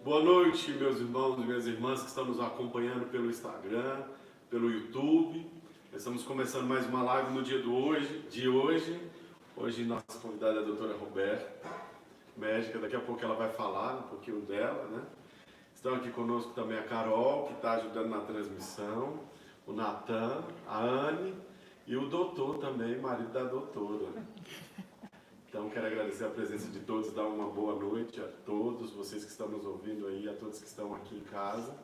Boa noite, meus irmãos e minhas irmãs que estão nos acompanhando pelo Instagram, pelo YouTube. Estamos começando mais uma live no dia de hoje. Hoje nossa convidada é a doutora Roberta, médica. Daqui a pouco ela vai falar um pouquinho dela, né? Estão aqui conosco também a Carol, que está ajudando na transmissão, o Natan, a Anne e o doutor também, marido da doutora. Então, quero agradecer a presença de todos, dar uma boa noite a todos, vocês que estão nos ouvindo aí, a todos que estão aqui em casa.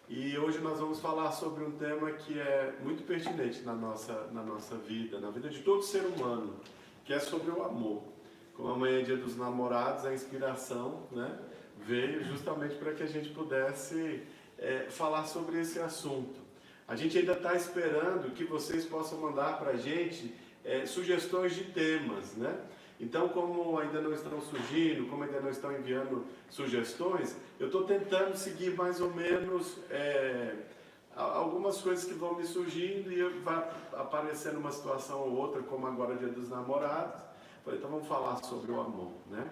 E hoje nós vamos falar sobre um tema que é muito pertinente na nossa vida, na vida de todo ser humano, que é sobre o amor. Como amanhã é dia dos namorados, a inspiração, né, veio justamente para que a gente pudesse falar sobre esse assunto. A gente ainda está esperando que vocês possam mandar para a gente sugestões de temas, né? Então, como ainda não estão surgindo, como ainda não estão enviando sugestões, eu estou tentando seguir mais ou menos algumas coisas que vão me surgindo e vai aparecendo uma situação ou outra, como agora Dia dos Namorados. Falei, então vamos falar sobre o amor, né?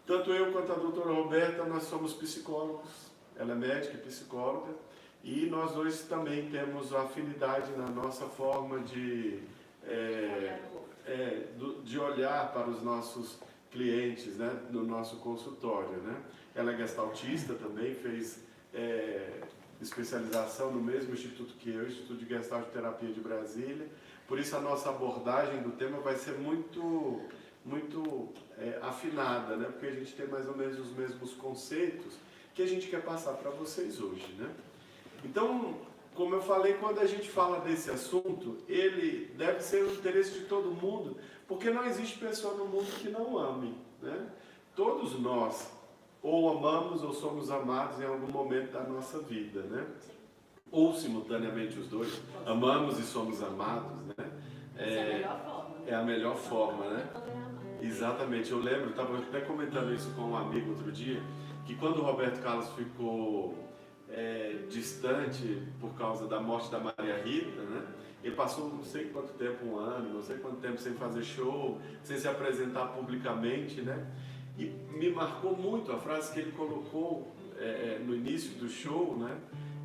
Tanto eu quanto a doutora Roberta, nós somos psicólogos, ela é médica e psicóloga, e nós dois também temos afinidade na nossa forma de olhar para os nossos clientes, né, no nosso consultório, né? Ela é gestaltista também, fez especialização no mesmo instituto que eu, Instituto de Gestalterapia de Brasília. Por isso a nossa abordagem do tema vai ser muito afinada, né? Porque a gente tem mais ou menos os mesmos conceitos que a gente quer passar para vocês hoje, né? Então, como eu falei, quando a gente fala desse assunto, ele deve ser o interesse de todo mundo, porque não existe pessoa no mundo que não ame, né? Todos nós ou amamos ou somos amados em algum momento da nossa vida, né? Ou simultaneamente os dois, amamos e somos amados, né? É a melhor forma, né? Exatamente, eu lembro, estava até comentando isso com um amigo outro dia, que quando o Roberto Carlos ficou distante por causa da morte da Maria Rita, né? Ele passou não sei quanto tempo, um ano, não sei quanto tempo sem fazer show, sem se apresentar publicamente, né? E me marcou muito a frase que ele colocou no início do show, né?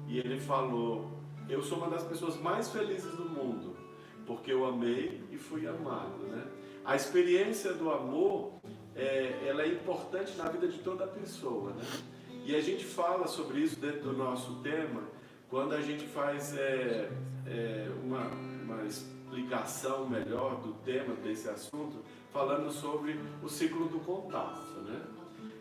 E ele falou: eu sou uma das pessoas mais felizes do mundo, porque eu amei e fui amado, né? A experiência do amor, ela é importante na vida de toda pessoa, né? E a gente fala sobre isso dentro do nosso tema, quando a gente faz uma explicação melhor do tema desse assunto, falando sobre o ciclo do contato, né?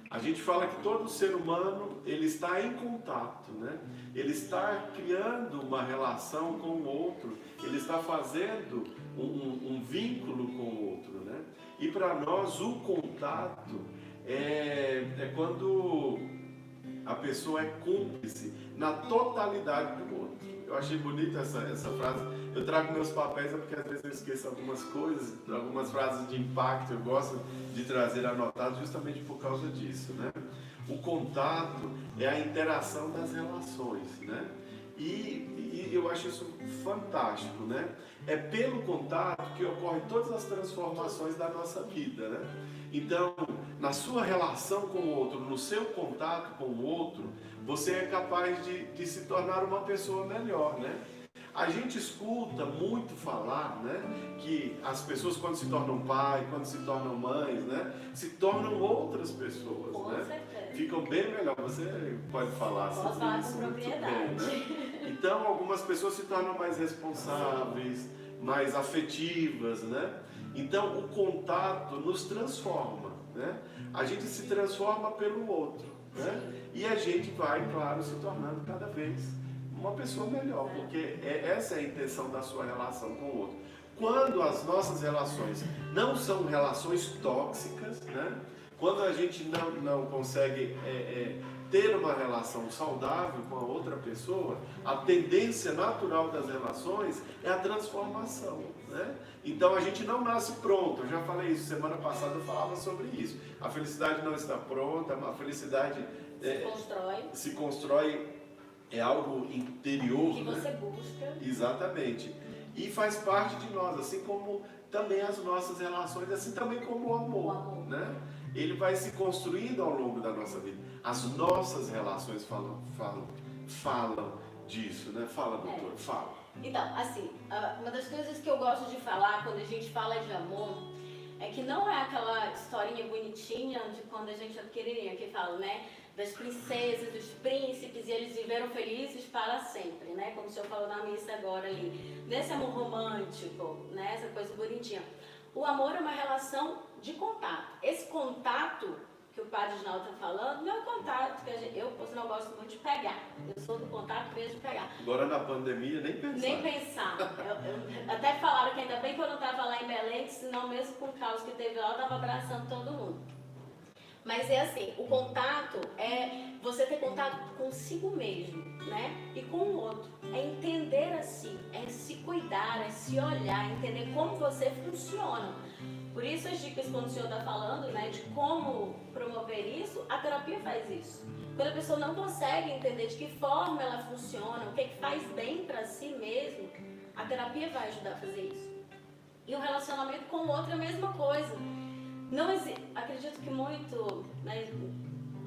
A gente fala que todo ser humano, ele está em contato, né? Ele está criando uma relação com o outro, ele está fazendo um vínculo com o outro, né? E para nós o contato é quando a pessoa é cúmplice na totalidade do outro. Eu achei bonita essa frase. Eu trago meus papéis porque às vezes eu esqueço algumas coisas, algumas frases de impacto eu gosto de trazer anotadas justamente por causa disso, né? O contato é a interação das relações, né? E eu acho isso fantástico, né? É pelo contato que ocorrem todas as transformações da nossa vida, né? Então, na sua relação com o outro, no seu contato com o outro, você é capaz de se tornar uma pessoa melhor, né? A gente escuta muito falar, né, que as pessoas quando se tornam pai, quando se tornam mães, né, se tornam outras pessoas, com né? certeza. Ficam bem melhor. Você pode falar Posso sobre falar isso com muito bem, propriedade. né? Então, algumas pessoas se tornam mais responsáveis, mais afetivas, né? Então, o contato nos transforma, né? A gente se transforma pelo outro, né? E a gente vai, claro, se tornando cada vez uma pessoa melhor, porque essa é a intenção da sua relação com o outro. Quando as nossas relações não são relações tóxicas, né? Quando a gente não consegue ter uma relação saudável com a outra pessoa, a tendência natural das relações é a transformação, né? Então a gente não nasce pronto. Eu já falei isso, semana passada eu falava sobre isso. A felicidade não está pronta, a felicidade se constrói, é algo interior, que você busca. Exatamente. E faz parte de nós, assim como também as nossas relações, assim também como o amor, né? ele vai se construindo ao longo da nossa vida. As nossas relações falam disso, né? Fala, doutor, fala. Então, assim, uma das coisas que eu gosto de falar quando a gente fala de amor é que não é aquela historinha bonitinha de quando a gente é pequenininha que fala, né? Das princesas, dos príncipes, e eles viveram felizes para sempre, né? Como o senhor falou na missa agora ali. Desse amor romântico, né? Essa coisa bonitinha. O amor é uma relação de contato. Esse contato que o padre Ginaldo está falando não é um contato que eu, por sinal, gosto muito de pegar. Eu sou do contato mesmo de pegar. Agora na pandemia, nem pensar. Nem pensar. Até falaram que ainda bem que eu não estava lá em Belém, senão mesmo com o caos que teve lá, eu estava abraçando todo mundo. Mas é assim, o contato é você ter contato consigo mesmo, né? E com o outro. É entender assim, é se cuidar, é se olhar, entender como você funciona. Por isso as dicas, quando o senhor está falando, né, de como promover isso, a terapia faz isso. Quando a pessoa não consegue entender de que forma ela funciona, o que é que faz bem para si mesmo, a terapia vai ajudar a fazer isso. E o relacionamento com o outro é a mesma coisa. Não acredito que muito, né,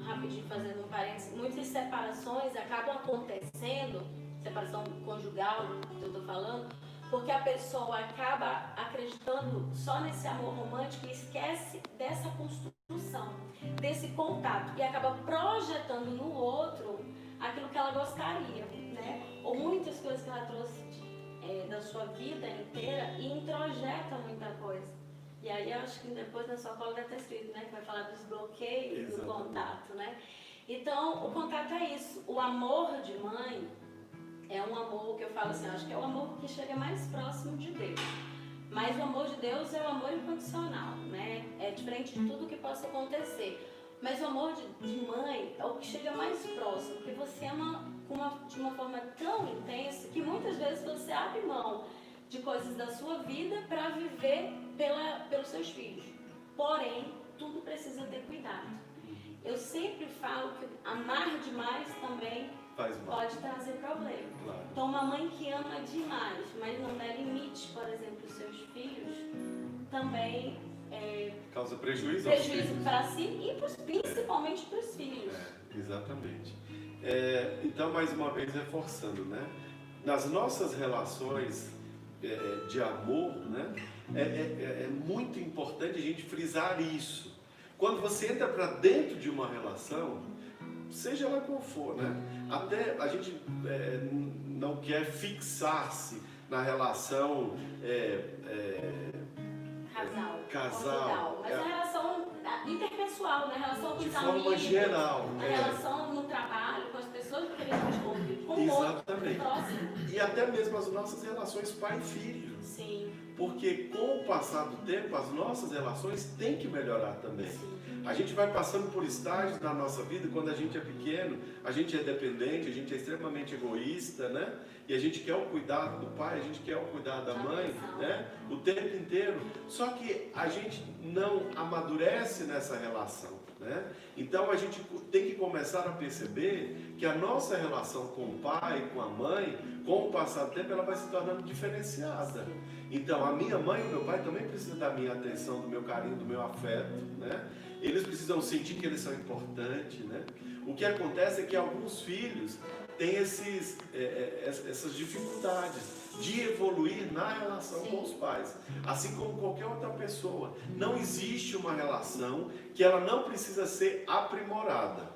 rapidinho fazendo um parênteses, muitas separações acabam acontecendo, separação conjugal, que eu estou falando, porque a pessoa acaba acreditando só nesse amor romântico e esquece dessa construção, desse contato, e acaba projetando no outro aquilo que ela gostaria, né? Ou muitas coisas que ela trouxe da sua vida inteira e introjeta muita coisa. E aí eu acho que depois na sua cola deve ter escrito, né? Que vai falar dos bloqueios do contato, né? Então, o contato é isso. O amor de mãe é um amor que eu falo assim, acho que é o amor que chega mais próximo de Deus. Mas o amor de Deus é o amor incondicional, né? É diferente de tudo que possa acontecer. Mas o amor de mãe é o que chega mais próximo, porque você ama de uma forma tão intensa que muitas vezes você abre mão de coisas da sua vida para viver pelos seus filhos. Porém, tudo precisa ter cuidado. Eu sempre falo que amar demais também pode trazer problema. Claro. Então, uma mãe que ama demais, mas não dá limite, por exemplo, aos seus filhos, também causa prejuízo para si e principalmente para os filhos. Exatamente. Então, mais uma vez, reforçando, né? Nas nossas relações de amor, né? É muito importante a gente frisar isso. Quando você entra para dentro de uma relação, seja ela qual for, né? Até a gente não quer fixar-se na relação casal, mas a relação interpessoal, né? A relação com os amigos, de forma geral, a relação no trabalho, com as pessoas que a gente convive, com o exatamente. outro, próximo. E até mesmo as nossas relações pai e filho. Sim. Porque com o passar do tempo, as nossas relações têm que melhorar também. Sim. A gente vai passando por estágios na nossa vida, quando a gente é pequeno, a gente é dependente, a gente é extremamente egoísta, né? E a gente quer o cuidado do pai, a gente quer o cuidado da mãe, né? O tempo inteiro. Só que a gente não amadurece nessa relação, né? Então a gente tem que começar a perceber que a nossa relação com o pai, com a mãe, com o passar do tempo, ela vai se tornando diferenciada. Então a minha mãe e o meu pai também precisam da minha atenção, do meu carinho, do meu afeto, né? Eles precisam sentir que eles são importantes, né? O que acontece é que alguns filhos têm essas dificuldades de evoluir na relação com os pais, assim como qualquer outra pessoa. Não existe uma relação que ela não precisa ser aprimorada.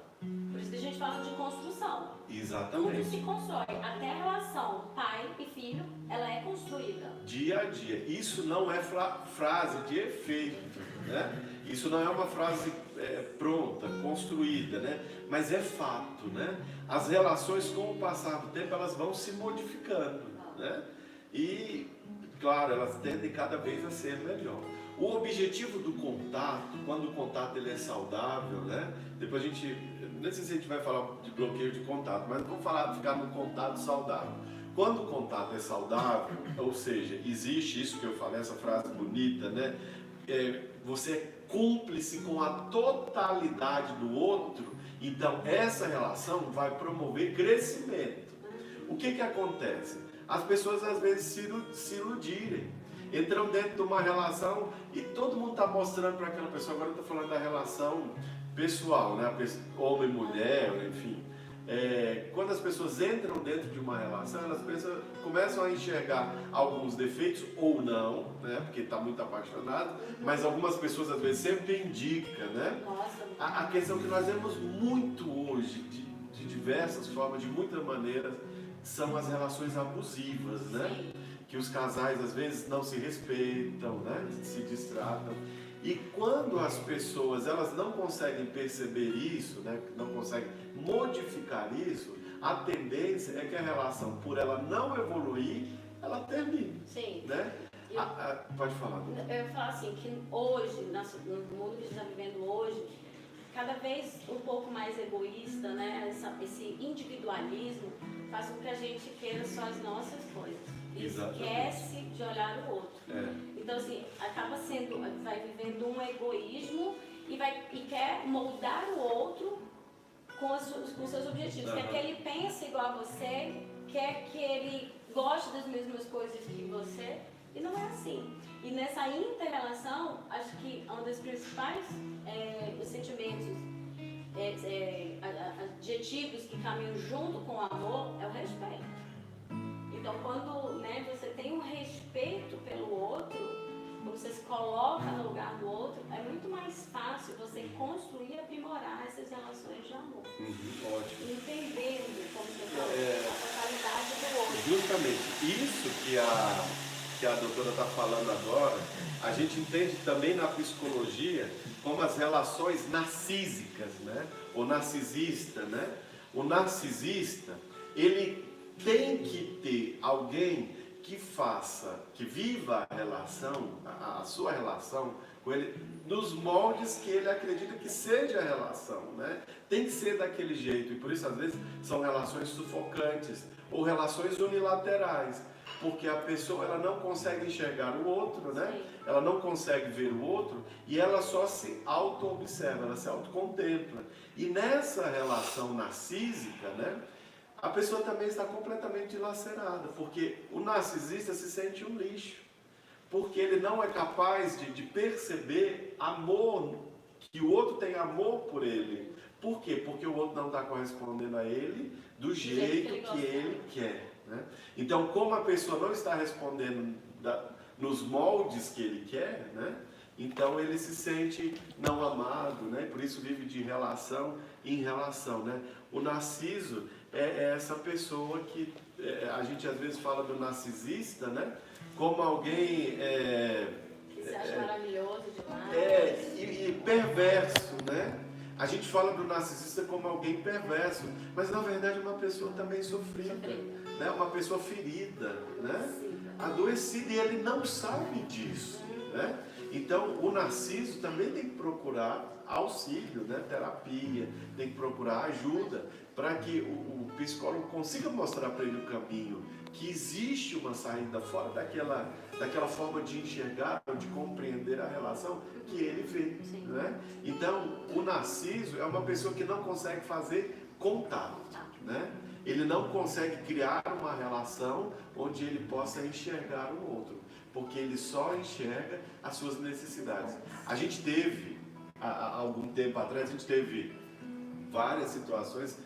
Por isso que a gente fala de construção. Exatamente. Tudo se constrói. Até a relação pai e filho, ela é construída. Dia a dia. Isso não é frase de efeito, né? Isso não é uma frase pronta, construída, né? Mas é fato, né? As relações com o passar do tempo, elas vão se modificando, né? E, claro, elas tendem cada vez a ser melhor. O objetivo do contato, quando o contato ele é saudável, né? Depois a gente, não sei se a gente vai falar de bloqueio de contato, mas vamos ficar no contato saudável. Quando o contato é saudável, ou seja, existe isso que eu falei, essa frase bonita, né? Você é cúmplice com a totalidade do outro, então essa relação vai promover crescimento. O que acontece? As pessoas às vezes se iludirem. Entram dentro de uma relação e todo mundo está mostrando para aquela pessoa. Agora eu estou falando da relação pessoal, né? Homem, mulher, enfim. Quando as pessoas entram dentro de uma relação, elas começam a enxergar alguns defeitos ou não, né? Porque está muito apaixonado, mas algumas pessoas às vezes sempre indicam, né? A questão que nós vemos muito hoje, de diversas formas, de muitas maneiras, são as relações abusivas, né? Que os casais às vezes não se respeitam, né? Se distratam. E quando as pessoas elas não conseguem perceber isso, né? Não conseguem modificar isso, a tendência é que a relação, por ela não evoluir, ela termine. Sim. Né? Pode falar. Eu ia falar assim, que hoje, no mundo que a gente está vivendo hoje, cada vez um pouco mais egoísta, né? Esse individualismo faz com que a gente queira só as nossas coisas. E esquece de olhar o outro. Então, assim, acaba sendo, vai vivendo um egoísmo e quer moldar o outro com seus objetivos. Quer que ele pense igual a você, quer que ele goste das mesmas coisas que você, e não é assim. E nessa inter-relação, acho que um dos principais os sentimentos, adjetivos que caminham junto com o amor é o respeito. Então, quando você tem um respeito pelo outro, quando você se coloca no lugar do outro, é muito mais fácil você construir e aprimorar essas relações de amor. Ótimo. Entendendo, como você falou, a totalidade do outro. Justamente isso que a doutora está falando agora, a gente entende também na psicologia como as relações narcísicas, né? Ou narcisista, né? O narcisista, ele tem que ter alguém que viva a relação, a sua relação com ele, nos moldes que ele acredita que seja a relação, né? Tem que ser daquele jeito, e por isso às vezes são relações sufocantes, ou relações unilaterais, porque a pessoa ela não consegue enxergar o outro, né? Ela não consegue ver o outro, e ela só se auto-observa, ela se autocontempla. E nessa relação narcísica, né? A pessoa também está completamente dilacerada, porque o narcisista se sente um lixo, porque ele não é capaz de perceber amor, que o outro tem amor por ele. Por quê? Porque o outro não está correspondendo a ele do jeito que ele quer. Né? Então, como a pessoa não está respondendo nos moldes que ele quer, né? Então ele se sente não amado, né? Por isso vive de relação em relação. Né? O narciso é essa pessoa que a gente às vezes fala do narcisista, né? Como alguém que se acha maravilhoso demais. E perverso, né? A gente fala do narcisista como alguém perverso, mas na verdade é uma pessoa também sofrida, né? Uma pessoa ferida, né? Adoecida, e ele não sabe disso, né? Então o narciso também tem que procurar auxílio, né? Terapia, tem que procurar ajuda para que o psicólogo consiga mostrar para ele o caminho, que existe uma saída fora daquela forma de enxergar ou de compreender a relação que ele vê, né? Então o narciso é uma pessoa que não consegue fazer contato, né? Ele não consegue criar uma relação onde ele possa enxergar o outro, porque ele só enxerga as suas necessidades. A gente teve, há algum tempo atrás, a gente teve várias situações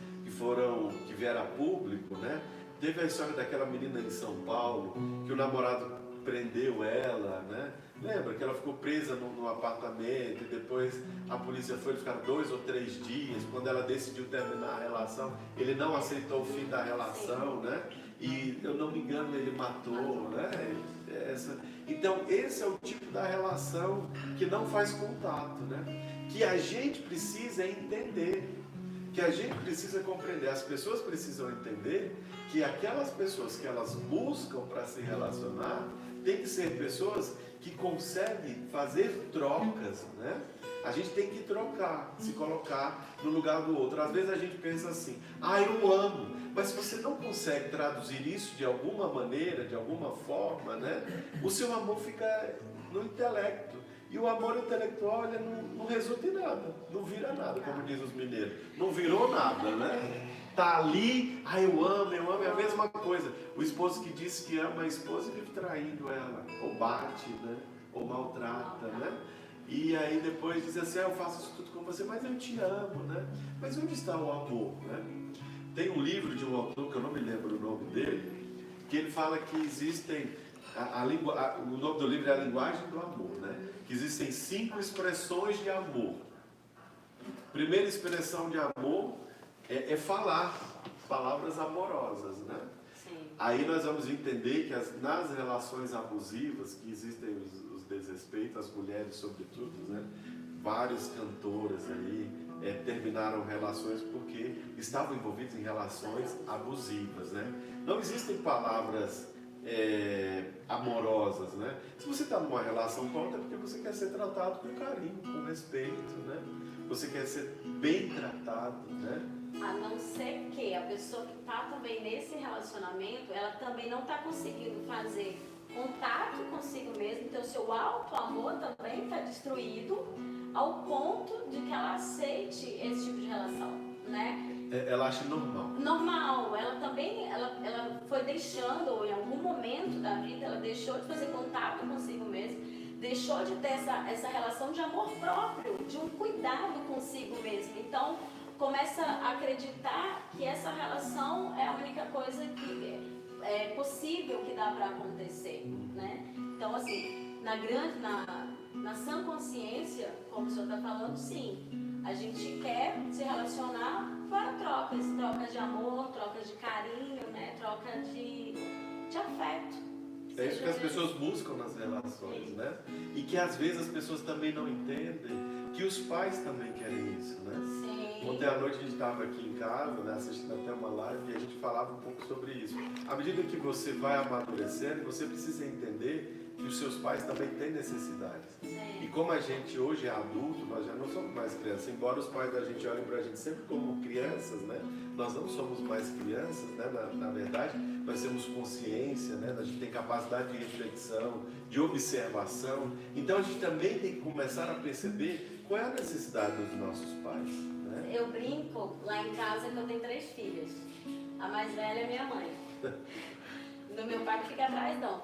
que vieram a público, né? Teve a história daquela menina em São Paulo, que o namorado prendeu ela, né? Lembra que ela ficou presa num apartamento e depois a polícia foi ficar 2 ou 3 dias. Quando ela decidiu terminar a relação, ele não aceitou o fim da relação, né? E, eu não me engano, ele matou, né? Então, esse é o tipo da relação que não faz contato, né? Que a gente precisa entender, que a gente precisa compreender. As pessoas precisam entender que aquelas pessoas que elas buscam para se relacionar tem que ser pessoas que conseguem fazer trocas, né? A gente tem que trocar, se colocar no lugar do outro. Às vezes a gente pensa assim, eu amo, mas se você não consegue traduzir isso de alguma maneira, de alguma forma, né? O seu amor fica no intelecto. E o amor intelectual, não resulta em nada, não vira nada, como diz os mineiros. Não virou nada, né? tá ali, eu amo, é a mesma coisa. O esposo que diz que ama a esposa vive traindo ela, ou bate, né? Ou maltrata, né? E aí depois diz assim, eu faço isso tudo com você, mas eu te amo, né? Mas onde está o amor, né? Tem um livro de um autor, que eu não me lembro o nome dele, que ele fala que existem, o nome do livro é A Linguagem do Amor, né? Que existem 5 expressões de amor. Primeira expressão de amor é falar palavras amorosas, né? Sim. Aí nós vamos entender que nas relações abusivas, que existem os desrespeitos, as mulheres sobretudo, né? Várias cantoras aí terminaram relações porque estavam envolvidas em relações abusivas, né? Não existem palavras amorosas, né? Se você está numa relação com outra, é porque você quer ser tratado com carinho, com respeito, né? Você quer ser bem tratado, né? A não ser que a pessoa que está também nesse relacionamento, ela também não está conseguindo fazer contato consigo mesma, então o seu auto-amor também está destruído ao ponto de que ela aceite esse tipo de relação, né? Ela acha normal. Normal, ela também, ela foi deixando, ou em algum momento da vida, ela deixou de fazer contato consigo mesma, deixou de ter essa relação de amor próprio, de um cuidado consigo mesma. Então, começa a acreditar que essa relação é a única coisa que é possível que dá para acontecer, né? Então, assim, na sã consciência, como o senhor está falando, sim, a gente quer se relacionar para trocas de amor, trocas de carinho, né? Troca de afeto. É isso que as pessoas buscam nas relações, né? E que às vezes as pessoas também não entendem que os pais também querem isso, né? Sim. Ontem à noite a gente estava aqui em casa, né, assistindo até uma live, e a gente falava um pouco sobre isso. À medida que você vai amadurecendo, você precisa entender que os seus pais também têm necessidades. Sim. E como a gente hoje é adulto, nós já não somos mais crianças. Embora os pais da gente olhem para a gente sempre como crianças, né? Nós não somos mais crianças, né? Na verdade, nós temos consciência, né? A gente tem capacidade de reflexão, de observação. Então a gente também tem que começar a perceber qual é a necessidade dos nossos pais, né? Eu brinco lá em casa que eu tenho 3 filhas. A mais velha é minha mãe. No meu pai que fica atrás, não.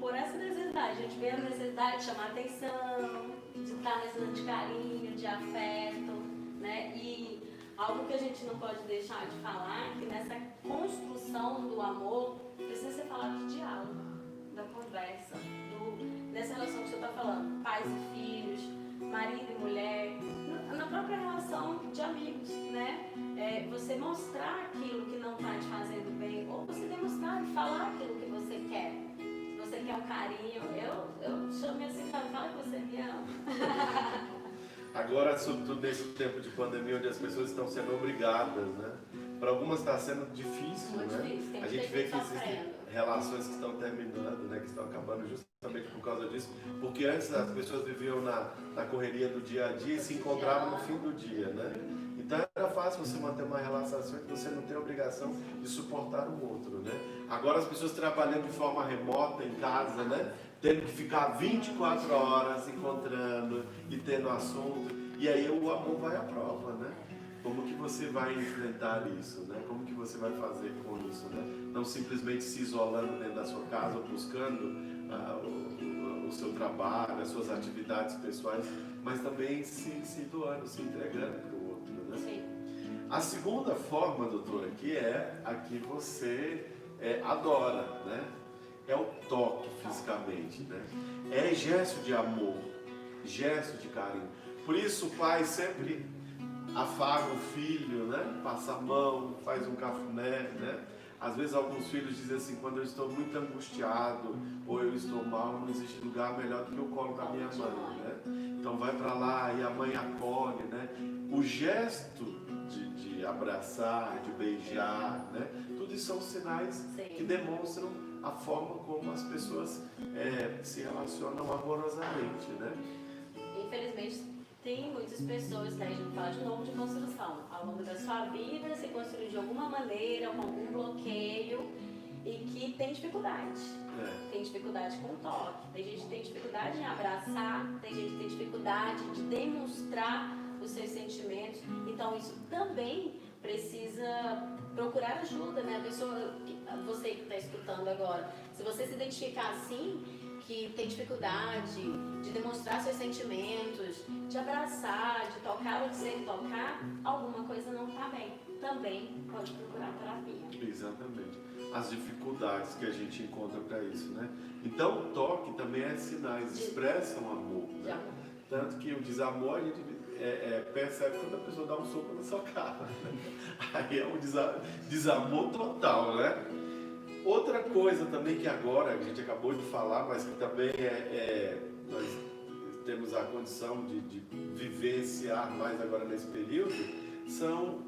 Por essa necessidade, a gente vê a necessidade de chamar atenção, de estar necessitando de carinho, de afeto, né? E algo que a gente não pode deixar de falar é que nessa construção do amor precisa ser falado de diálogo, da conversa, dessa relação que o senhor está falando, pais e filhos, marido e mulher, na própria relação de amigos, né? Você mostrar aquilo que não está te fazendo bem, ou você demonstrar e falar aquilo que você quer. Se você quer um carinho, eu chamo assim, fala que você me ama. Agora, sobretudo nesse tempo de pandemia, onde as pessoas estão sendo obrigadas, né? Para algumas está sendo difícil, Muito né? difícil, A gente vê que existem sofrendo. relações que estão terminando, né? Que estão acabando justamente por causa disso. Porque antes as pessoas viviam na correria do dia a dia e se encontravam no fim do dia, né? Então era fácil você manter uma relação que você não tem a obrigação de suportar o outro, né? Agora as pessoas trabalhando de forma remota em casa, né? Tendo que ficar 24 horas encontrando e tendo assunto. E aí o amor vai à prova, né? Como que você vai enfrentar isso, né? Como que você vai fazer com isso, né? Não simplesmente se isolando dentro da sua casa ou buscando o seu trabalho, as suas atividades pessoais, mas também se doando, se entregando para o outro, né? Sim. A segunda forma, doutora, que é a que você adora, né? É o toque fisicamente, né? É gesto de amor, gesto de carinho. Por isso o pai sempre afaga o filho, né? Passa a mão, faz um cafuné, né? Às vezes alguns filhos dizem assim, quando eu estou muito angustiado ou eu estou mal, não existe lugar melhor do que o colo da minha mãe, né? Então vai para lá e a mãe acolhe, né? O gesto de abraçar, de beijar, né? Tudo isso são sinais Sim. que demonstram a forma como as pessoas se relacionam amorosamente, né? Infelizmente, tem muitas pessoas, que a gente fala de novo de construção. Ao longo da sua vida, se construiu de alguma maneira, com algum bloqueio, e que tem dificuldade. Tem dificuldade com o toque, tem gente que tem dificuldade em abraçar, tem gente que tem dificuldade de demonstrar os seus sentimentos. Então, isso também precisa procurar ajuda, né? A pessoa, você que está escutando agora, se você se identificar assim, que tem dificuldade de demonstrar seus sentimentos, de abraçar, de tocar ou dizer tocar, alguma coisa não está bem. Também pode procurar terapia. Exatamente. As dificuldades que a gente encontra para isso, né? Então, o toque também é sinais, expressam amor, né? Tanto que o desamor a gente percebe quando a pessoa dá um soco na sua cara, né? Aí é um desamor total, né? Outra coisa também que agora a gente acabou de falar, mas que também nós temos a condição de vivenciar mais agora nesse período, são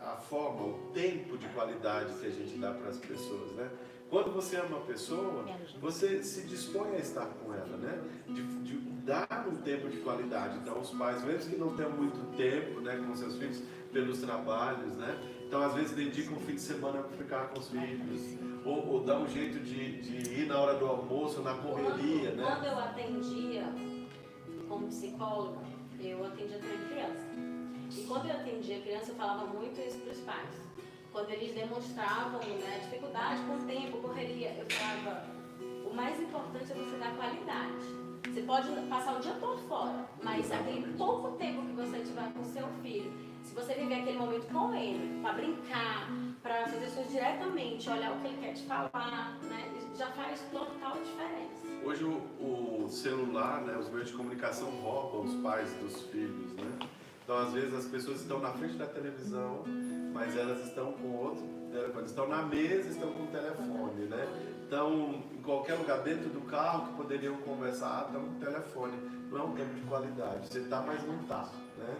a forma, o tempo de qualidade que a gente dá para as pessoas, né? Quando você ama uma pessoa, você se dispõe a estar com ela, né? De dar um tempo de qualidade. Então, os pais, mesmo que não tenham muito tempo, né, com seus filhos, pelos trabalhos, né? Então, às vezes, dedicam um fim de semana para ficar com os filhos. Ou dá um jeito de ir na hora do almoço, na correria, né? Quando eu atendia como psicóloga, eu atendia também criança. E quando eu atendia criança, eu falava muito isso para os pais. Quando eles demonstravam, né, dificuldade com o tempo, correria, eu falava, o mais importante é você dar qualidade. Você pode passar o dia todo fora, mas aquele pouco tempo que você tiver com o seu filho, se você viver aquele momento com ele, para brincar, para fazer as coisas diretamente, olhar o que ele quer te falar, né, já faz total diferença. Hoje o celular, né, os meios de comunicação roubam os pais dos filhos, né? Então, às vezes, as pessoas estão na frente da televisão, mas elas estão com outro telefone. Estão na mesa, estão com o telefone, né? Estão em qualquer lugar, dentro do carro, que poderiam conversar, estão no telefone. Não é um tempo de qualidade. Você está, mas não está, né?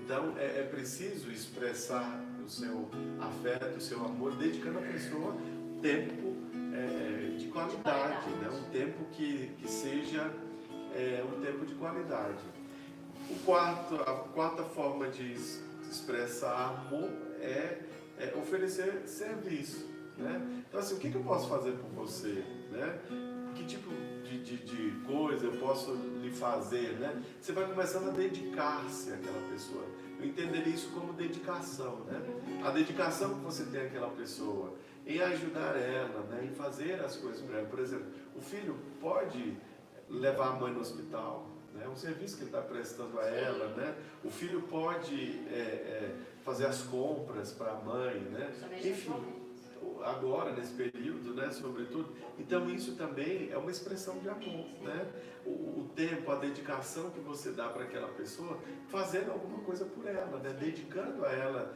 Então, é preciso expressar o seu afeto, o seu amor, dedicando à pessoa tempo de qualidade, né? Um tempo que seja um tempo de qualidade. A quarta forma de expressar amor é oferecer serviço, né? Então, assim, o que eu posso fazer por você, né? Que tipo de coisa eu posso lhe fazer, né? Você vai começando a dedicar-se àquela pessoa. Eu entenderia isso como dedicação, né? A dedicação que você tem àquela pessoa em ajudar ela, né? Em fazer as coisas para ela. Por exemplo, o filho pode levar a mãe no hospital, é um serviço que ele está prestando a ela, né? O filho pode fazer as compras para a mãe, né? Enfim, agora, nesse período, né? Sobretudo. Então, isso também é uma expressão de amor, né? O tempo, a dedicação que você dá para aquela pessoa, fazendo alguma coisa por ela, né? Dedicando a ela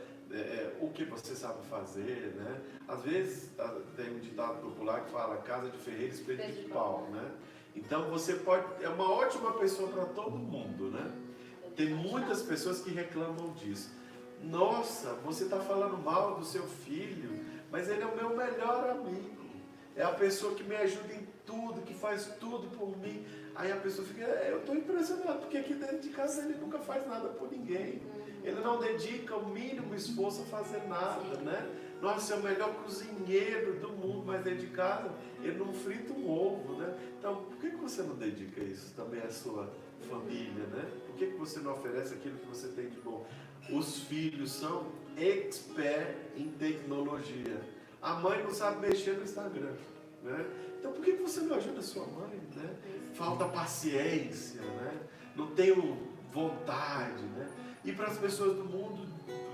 o que você sabe fazer, né? Às vezes, tem um ditado popular que fala casa de ferreiro, espeto de pau, né? Então você é uma ótima pessoa para todo mundo, né? Tem muitas pessoas que reclamam disso. Nossa, você está falando mal do seu filho, mas ele é o meu melhor amigo. É a pessoa que me ajuda em tudo, que faz tudo por mim. Aí a pessoa fica, eu estou impressionado, porque aqui dentro de casa ele nunca faz nada por ninguém. Ele não dedica o mínimo esforço a fazer nada, né? Nossa, é o melhor cozinheiro do mundo, mas dentro de casa ele não frita um ovo, né? Então, por que você não dedica isso também à sua família, né? Por que você não oferece aquilo que você tem de bom? Os filhos são expert em tecnologia. A mãe não sabe mexer no Instagram, né? Então, por que você não ajuda a sua mãe, né? Falta paciência, né? Não tenho vontade, né? E para as pessoas do mundo,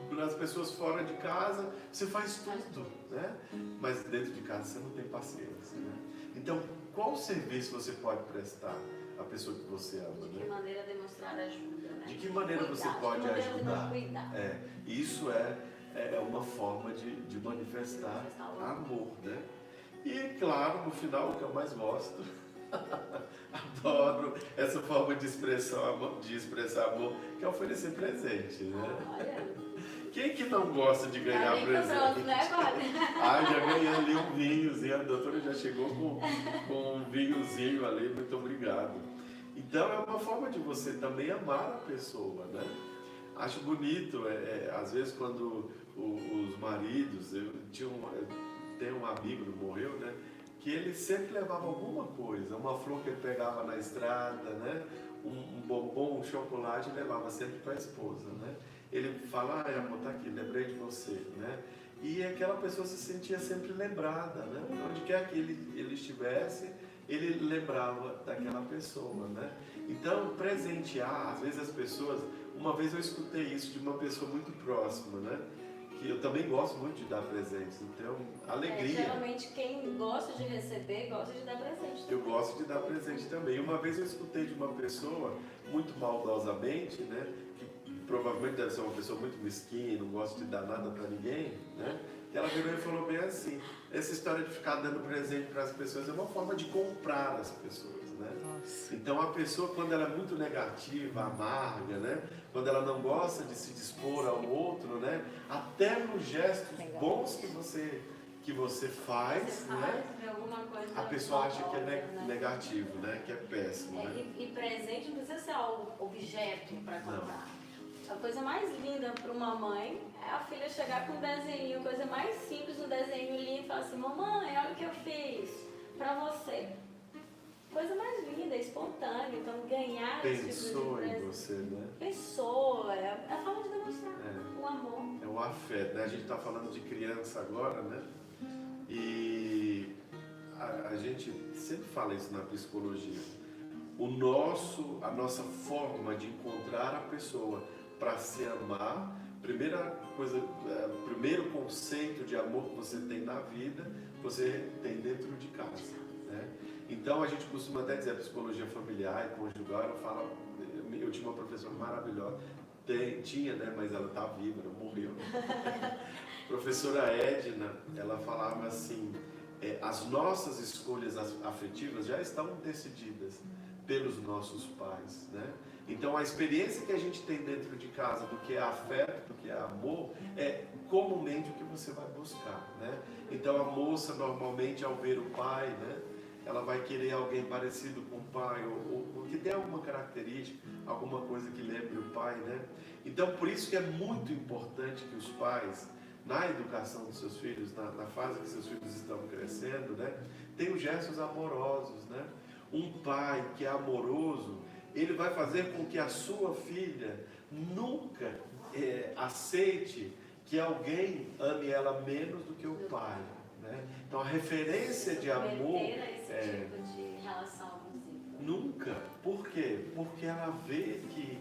para as pessoas fora de casa, você faz tudo, né? Mas dentro de casa você não tem paciência, né? Então, qual serviço você pode prestar à pessoa que você ama, De que maneira demonstrar ajuda, né? De que maneira você pode ajudar? Isso é uma forma de manifestar amor, né? E, claro, no final, o que eu mais gosto, adoro essa forma de expressar amor, que é oferecer presente, né? Quem que não gosta de ganhar presente? Pronto, né, Já ganhei ali um vinhozinho, a doutora já chegou com um vinhozinho ali, muito obrigado. Então é uma forma de você também amar a pessoa, né? Acho bonito, às vezes quando os maridos, eu tenho um amigo que morreu, né? Que ele sempre levava alguma coisa, uma flor que ele pegava na estrada, né? um bombom, um chocolate e levava sempre para a esposa, né? Ele fala, amor, tá aqui, lembrei de você, né? E aquela pessoa se sentia sempre lembrada, né? Onde quer que ele estivesse, ele lembrava daquela pessoa, né? Então, presentear, às vezes as pessoas... Uma vez eu escutei isso de uma pessoa muito próxima, né? Que eu também gosto muito de dar presentes, então, alegria. Geralmente quem gosta de receber, gosta de dar presente também. Eu gosto de dar presente também. Uma vez eu escutei de uma pessoa, muito maldosamente, né? Que provavelmente deve ser uma pessoa muito mesquinha, não gosta de dar nada para ninguém, né? E ela virou e falou bem assim, essa história de ficar dando presente para as pessoas é uma forma de comprar as pessoas, né? Nossa. Então a pessoa, quando ela é muito negativa, amarga, né? Quando ela não gosta de se dispor ao outro, né? Até nos gestos bons que você faz, né? A pessoa acha que é negativo, né? Que é péssimo, né? E presente não precisa ser algo objeto para comprar. A coisa mais linda para uma mãe é a filha chegar com um desenho, a coisa mais simples, um desenho lindo, e falar assim, mamãe, olha o que eu fiz para você. Coisa mais linda, espontânea, então ganhar esse tipo de presente. Pensou em você, né? Pensou, é a forma de demonstrar o amor. É o afeto, né? A gente está falando de criança agora, né? E a gente sempre fala isso na psicologia. A nossa forma de encontrar a pessoa para se amar, primeiro conceito de amor que você tem na vida, você tem dentro de casa, né? Então a gente costuma até dizer a psicologia familiar e conjugal, eu tinha uma professora maravilhosa, tinha, né, mas ela está viva, não morreu. Professora Edna, ela falava assim, as nossas escolhas afetivas já estão decididas pelos nossos pais, né? Então a experiência que a gente tem dentro de casa do que é afeto, do que é amor, é comumente o que você vai buscar, né? Então a moça normalmente ao ver o pai, né, ela vai querer alguém parecido com o pai ou que tenha alguma característica, alguma coisa que lembre o pai, né? Então por isso que é muito importante que os pais, na educação dos seus filhos, na fase que seus filhos estão crescendo, né, tenham gestos amorosos, né? Um pai que é amoroso, ele vai fazer com que a sua filha nunca aceite que alguém ame ela menos do que o pai, né? Então a referência de amor tipo de relação abusiva. Nunca. Por quê? Porque ela vê que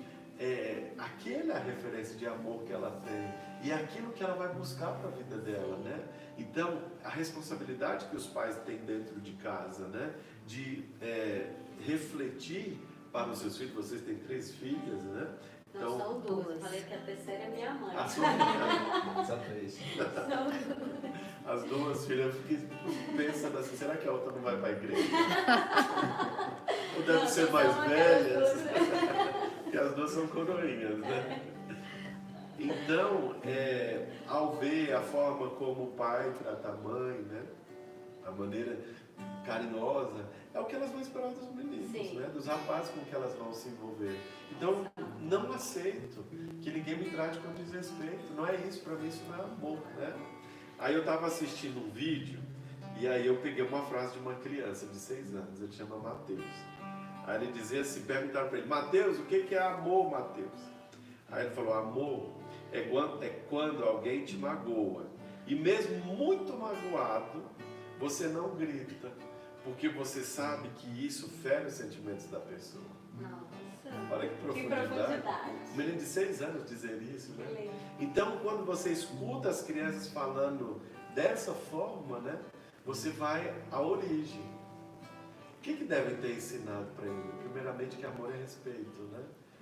aquela é a referência de amor que ela tem e é aquilo que ela vai buscar para a vida dela, né? Então a responsabilidade que os pais têm dentro de casa, né, de refletir para os seus filhos. Vocês têm 3 filhas, né? Então, são 2. Eu falei que a terceira é minha mãe. A sua mãe. São 3. As 2 filhas, eu fiquei pensando assim, será que a outra não vai para a igreja? Ou deve ser mais velhas? Porque as 2 são coroinhas, né? Então, ao ver a forma como o pai trata a mãe, né? A maneira carinhosa, é o que elas vão esperar dos meninos, né? Dos rapazes com que elas vão se envolver. Então, não aceito que ninguém me trate com desrespeito. Não é isso, para mim isso não é amor, né? Aí eu estava assistindo um vídeo e aí eu peguei uma frase de uma criança de 6 anos, ele chama Mateus. Aí ele dizia assim, perguntaram para ele, Mateus, o que é amor, Mateus? Aí ele falou, amor é quando alguém te magoa. E mesmo muito magoado, você não grita, porque você sabe que isso fere os sentimentos da pessoa. Nossa, olha que profundidade. Um menino de 6 anos dizer isso, né? Então, quando você escuta as crianças falando dessa forma, né, você vai à origem. O que devem ter ensinado para ele? Primeiramente que amor é respeito, né?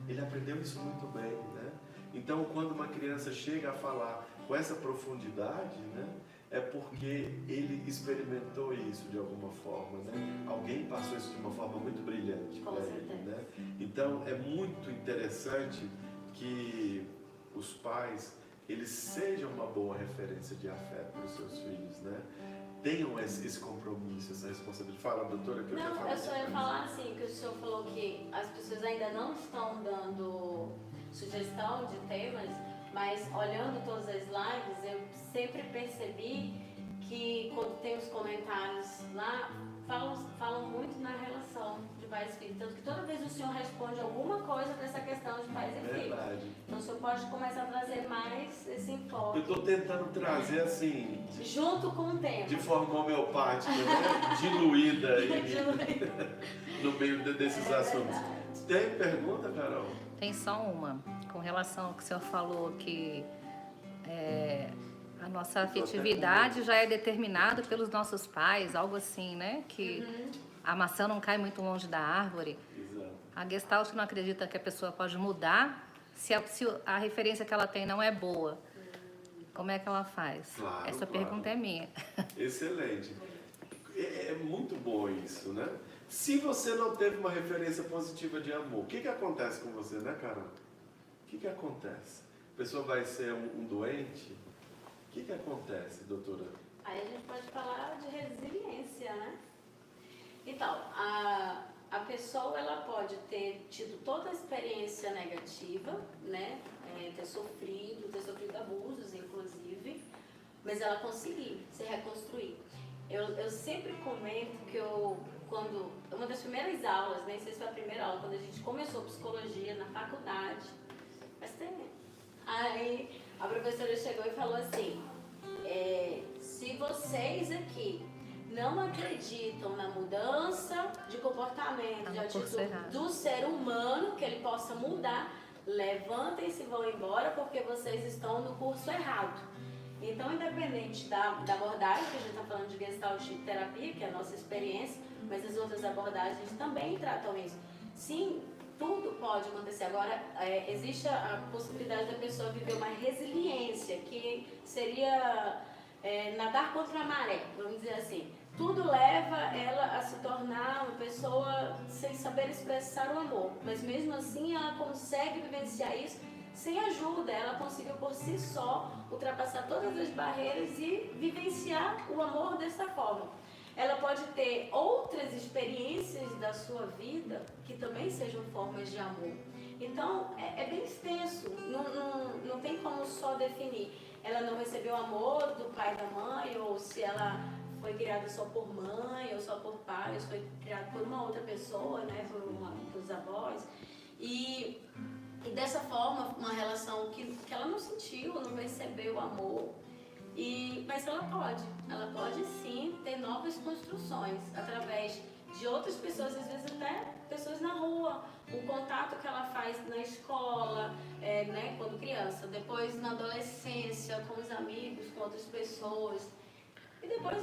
Ele aprendeu isso muito bem, né? Então, quando uma criança chega a falar com essa profundidade, né, é porque ele experimentou isso de alguma forma, né? Alguém passou isso de uma forma muito brilhante para ele, né? Então, é muito interessante que os pais, eles sejam uma boa referência de afeto para os seus filhos, né? Tenham esse compromisso, essa responsabilidade. Fala, doutora, que eu Não, eu só ia falar assim, que o senhor falou que as pessoas ainda não estão dando sugestão de temas, mas olhando todas as lives, eu sempre percebi que quando tem os comentários lá, falam muito na relação de pais e filhos. Tanto que toda vez o senhor responde alguma coisa para essa questão de pais e filhos. Verdade. Então o senhor pode começar a trazer mais esse Eu enfoque. estou tentando trazer assim, Junto com o tema. de forma homeopática, né? Diluída aí no meio desses assuntos. Tem pergunta, Carol? Tem só uma, com relação ao que o senhor falou, que a nossa afetividade já é determinada pelos nossos pais, algo assim, né? Que a maçã não cai muito longe da árvore. Exato. A Gestalt não acredita que a pessoa pode mudar se a referência que ela tem não é boa. Como é que ela faz? Claro, Essa claro. pergunta é minha. Excelente. É muito bom isso, né? Se você não teve uma referência positiva de amor, o que acontece com você, né, Carol? O que acontece? A pessoa vai ser um doente? O que acontece, doutora? Aí a gente pode falar de resiliência, né? Então, a pessoa ela pode ter tido toda a experiência negativa, né? Ter sofrido abusos, inclusive, mas ela conseguiu se reconstruir. Eu sempre comento que uma das primeiras aulas, nem sei se foi a primeira aula, quando a gente começou psicologia na faculdade, mas tem. Aí a professora chegou e falou assim, se vocês aqui não acreditam na mudança de comportamento, de atitude do ser humano, que ele possa mudar, levantem-se e vão embora porque vocês estão no curso errado. Então, independente da abordagem, que a gente está falando de Gestalt terapia, que é a nossa experiência, mas as outras abordagens também tratam isso. Sim, tudo pode acontecer. Agora, existe a possibilidade da pessoa viver uma resiliência, que seria nadar contra a maré, vamos dizer assim. Tudo leva ela a se tornar uma pessoa sem saber expressar o amor, mas mesmo assim ela consegue vivenciar isso sem ajuda. Ela conseguiu por si só ultrapassar todas as barreiras e vivenciar o amor dessa forma. Ela pode ter outras experiências da sua vida que também sejam formas de amor. Então, é bem extenso, não tem como só definir. Ela não recebeu amor do pai e da mãe, ou se ela foi criada só por mãe ou só por pai, ou foi criada por uma outra pessoa, né, pelos avós. E dessa forma, uma relação que ela não sentiu, não recebeu amor. Mas ela pode sim ter novas construções através de outras pessoas, às vezes até pessoas na rua, o contato que ela faz na escola, né, quando criança, depois na adolescência, com os amigos, com outras pessoas. E depois,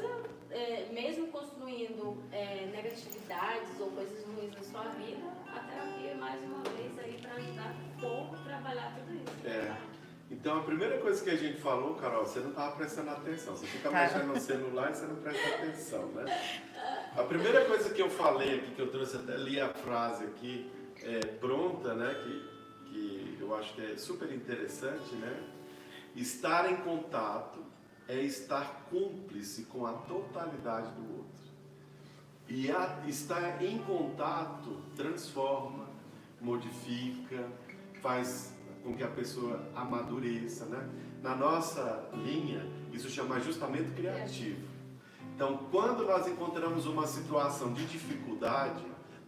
mesmo construindo negatividades ou coisas ruins na sua vida, a terapia, mais uma vez, aí para ajudar um pouco a trabalhar tudo isso. Então, a primeira coisa que a gente falou, Carol, você não estava prestando atenção. Você fica mexendo no celular e você não presta atenção, né? A primeira coisa que eu falei aqui, que eu trouxe, até li a frase aqui, pronta, né? Que eu acho que é super interessante, né? Estar em contato é estar cúmplice com a totalidade do outro. E estar em contato transforma, modifica, faz com que a pessoa amadureça, né? Na nossa linha, isso chama ajustamento criativo. Então, quando nós encontramos uma situação de dificuldade,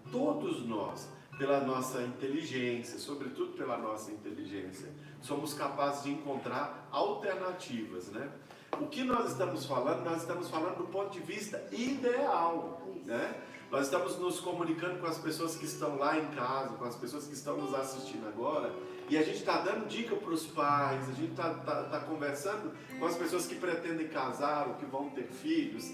todos nós, pela nossa inteligência, sobretudo pela nossa inteligência, somos capazes de encontrar alternativas, né? O que nós estamos falando do ponto de vista ideal, né? Nós estamos nos comunicando com as pessoas que estão lá em casa, com as pessoas que estão nos assistindo agora, e a gente está dando dica para os pais, a gente está conversando com as pessoas que pretendem casar ou que vão ter filhos,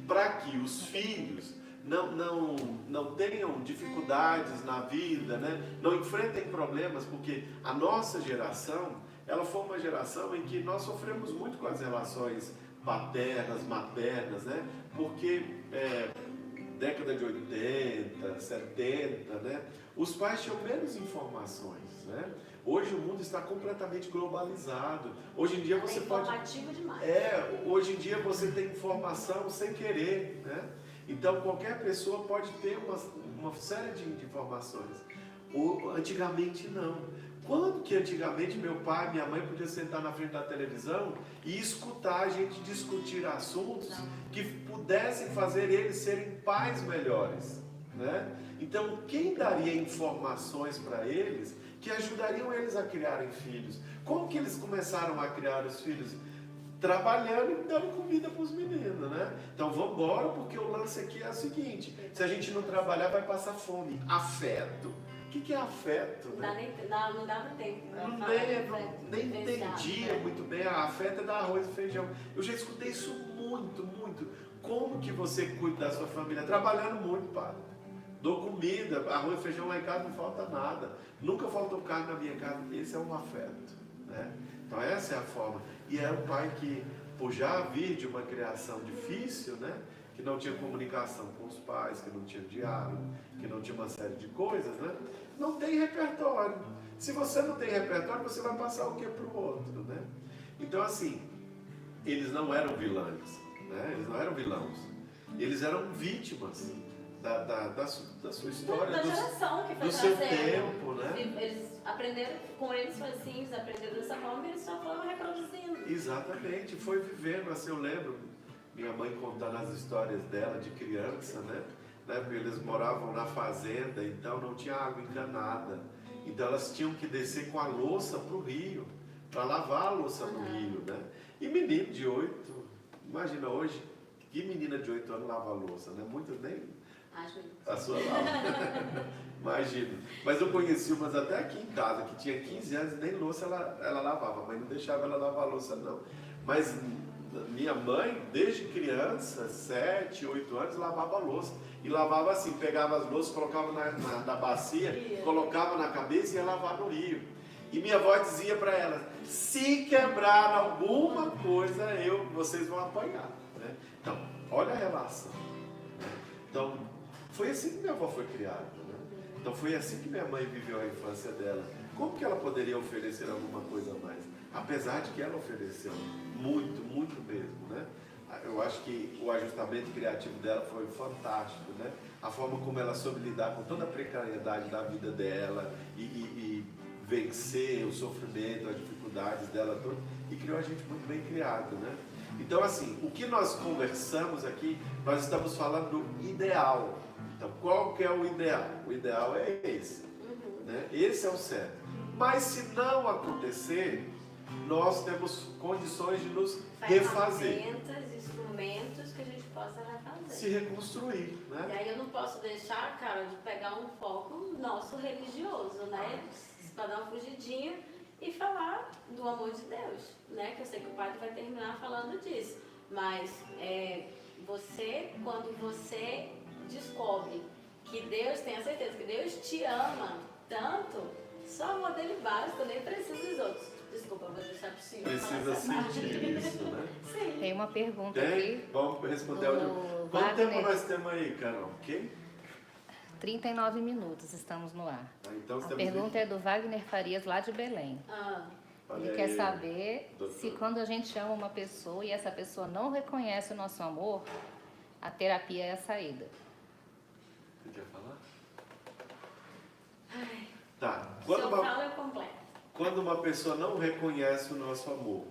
para que os filhos não tenham dificuldades na vida, né? Não enfrentem problemas, porque a nossa geração, ela foi uma geração em que nós sofremos muito com as relações paternas, maternas, né? Porque década de 80, 70, né? Os pais tinham menos informações, né? Hoje o mundo está completamente globalizado. Hoje em dia você pode... demais. Hoje em dia você tem informação sem querer, né? Então qualquer pessoa pode ter uma série de informações. Antigamente não. Quando que antigamente meu pai e minha mãe podiam sentar na frente da televisão e escutar a gente discutir assuntos que pudessem fazer eles serem pais melhores? né? Então, quem daria informações para eles que ajudariam eles a criarem filhos? Como que eles começaram a criar os filhos? Trabalhando e dando comida para os meninos, né? Então vamos embora, porque o lance aqui é o seguinte: se a gente não trabalhar, vai passar fome. Afeto. O que é afeto? Né? Não dava tempo. Nem entendia muito bem. A afeto é dar arroz e feijão. Eu já escutei isso muito, muito. Como que você cuida da sua família? Trabalhando muito, padre. Dou comida, arroz e feijão lá em casa não falta nada. Nunca faltou carne na minha casa. Esse é um afeto, né? Então essa é a forma. E era um pai que, por já vir de uma criação difícil, né? Que não tinha comunicação com os pais, que não tinha diálogo, que não tinha uma série de coisas, né? Não tem repertório. Se você não tem repertório, você vai passar o que para o outro, né? Então assim, eles não eram vilãs, né? Eles não eram vilãos. Eles eram vítimas da sua história, da geração que foi do seu trazendo. tempo, né? Eles aprenderam, com eles foi assim, eles aprenderam dessa forma e eles só foram reproduzindo. Exatamente, foi vivendo. Assim, eu lembro minha mãe contando as histórias dela de criança, né? Porque eles moravam na fazenda, então não tinha água encanada. Então elas tinham que descer com a louça para o rio, para lavar a louça no rio, né? E menino de 8, imagina hoje, que menina de 8 anos lava a louça, né? Muitas nem... A sua lava. Imagina. Mas eu conheci umas até aqui em casa, que tinha 15 anos e nem louça ela lavava. A mãe não deixava ela lavar a louça, não. Mas minha mãe, desde criança, 7, 8 anos, lavava a louça. E lavava assim, pegava as louças, colocava na bacia, colocava na cabeça e ia lavar no rio. E minha avó dizia para ela, se quebrar alguma coisa, vocês vão apanhar. Né? Então, olha a relação. Então, foi assim que minha avó foi criada, né? Então foi assim que minha mãe viveu a infância dela. Como que ela poderia oferecer alguma coisa a mais? Apesar de que ela ofereceu muito, muito mesmo, né? Eu acho que o ajustamento criativo dela foi fantástico, né? A forma como ela soube lidar com toda a precariedade da vida dela e vencer o sofrimento, as dificuldades dela toda, e criou a gente muito bem criado, né? Então, assim, o que nós conversamos aqui, nós estamos falando do ideal. Então, qual que é o ideal? O ideal é esse, né? Esse é o certo. Mas se não acontecer, nós temos condições de nos refazer. Ferramentas, instrumentos que a gente possa refazer. Se reconstruir, né? E aí eu não posso deixar, cara, de pegar um foco nosso religioso, né? Para dar uma fugidinha e falar do amor de Deus, né? Que eu sei que o padre vai terminar falando disso. Mas quando você descobre que Deus, tenha certeza que Deus te ama tanto, só o amor dele basta, nem precisa dos outros. Desculpa, vou deixar pro senhor. Precisa sentir isso, né? Sim. Tem uma pergunta Tem? aqui. Vamos responder. Quanto Wagner. tempo nós temos aí, Carol? Ok? 39 minutos estamos no ar. Então, A pergunta é do Wagner Farias, lá de Belém. Ele quer saber se quando a gente ama uma pessoa e essa pessoa não reconhece o nosso amor, a terapia é a saída. Você quer falar? Ai, Tá. se eu falo, eu completo. Quando uma pessoa não reconhece o nosso amor,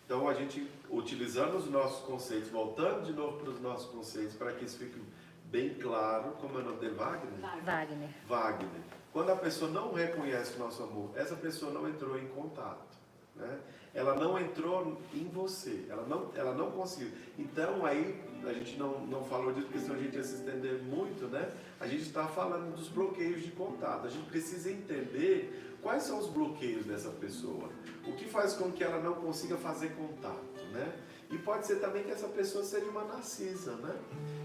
então a gente, utilizando os nossos conceitos, voltando de novo para os nossos conceitos, para que isso fique bem claro, como é o nome dele? Wagner? Wagner. Quando a pessoa não reconhece o nosso amor, essa pessoa não entrou em contato, né? Ela não entrou em você, ela não conseguiu. Então aí, a gente não falou disso, porque senão a gente ia se estender muito, né? A gente está falando dos bloqueios de contato. A gente precisa entender quais são os bloqueios dessa pessoa. O que faz com que ela não consiga fazer contato, né? E pode ser também que essa pessoa seja uma narcisa, né?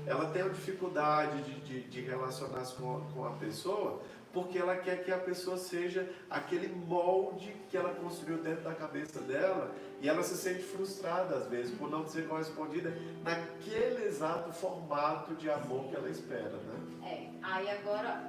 Ela tem a dificuldade de relacionar-se com a pessoa porque ela quer que a pessoa seja aquele molde que ela construiu dentro da cabeça dela e ela se sente frustrada às vezes por não ser correspondida naquele exato formato de amor que ela espera, né? Aí agora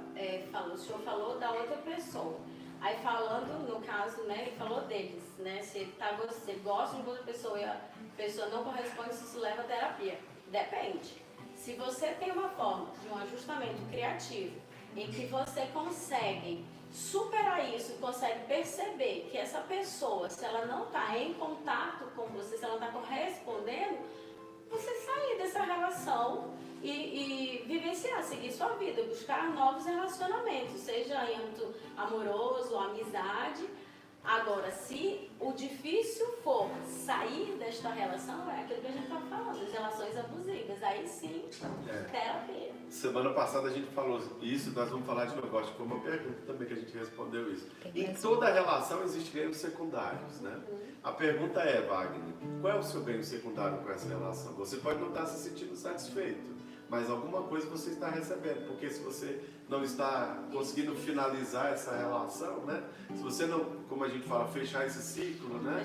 o senhor falou da outra pessoa. Aí falando, no caso, né, ele falou deles, né? Se você gosta de outra pessoa e a pessoa não corresponde, se isso leva a terapia. Depende. Se você tem uma forma de um ajustamento criativo em que você consegue superar isso, consegue perceber que essa pessoa, se ela não está em contato com você, se ela não está correspondendo, você sair dessa relação e vivenciar, seguir sua vida, buscar novos relacionamentos, seja em âmbito amoroso, amizade. Agora, se o difícil for sair desta relação, é aquilo que a gente está falando, as relações abusivas. Aí sim, terapia. Semana passada a gente falou isso, nós vamos falar de novo. Acho que foi uma pergunta também que a gente respondeu isso. Em toda relação existem ganhos secundários, né? A pergunta é, Wagner, qual é o seu ganho secundário com essa relação? Você pode não estar se sentindo satisfeito, mas alguma coisa você está recebendo, porque se você não está conseguindo finalizar essa relação, né? Se você não, como a gente fala, fechar esse ciclo, né?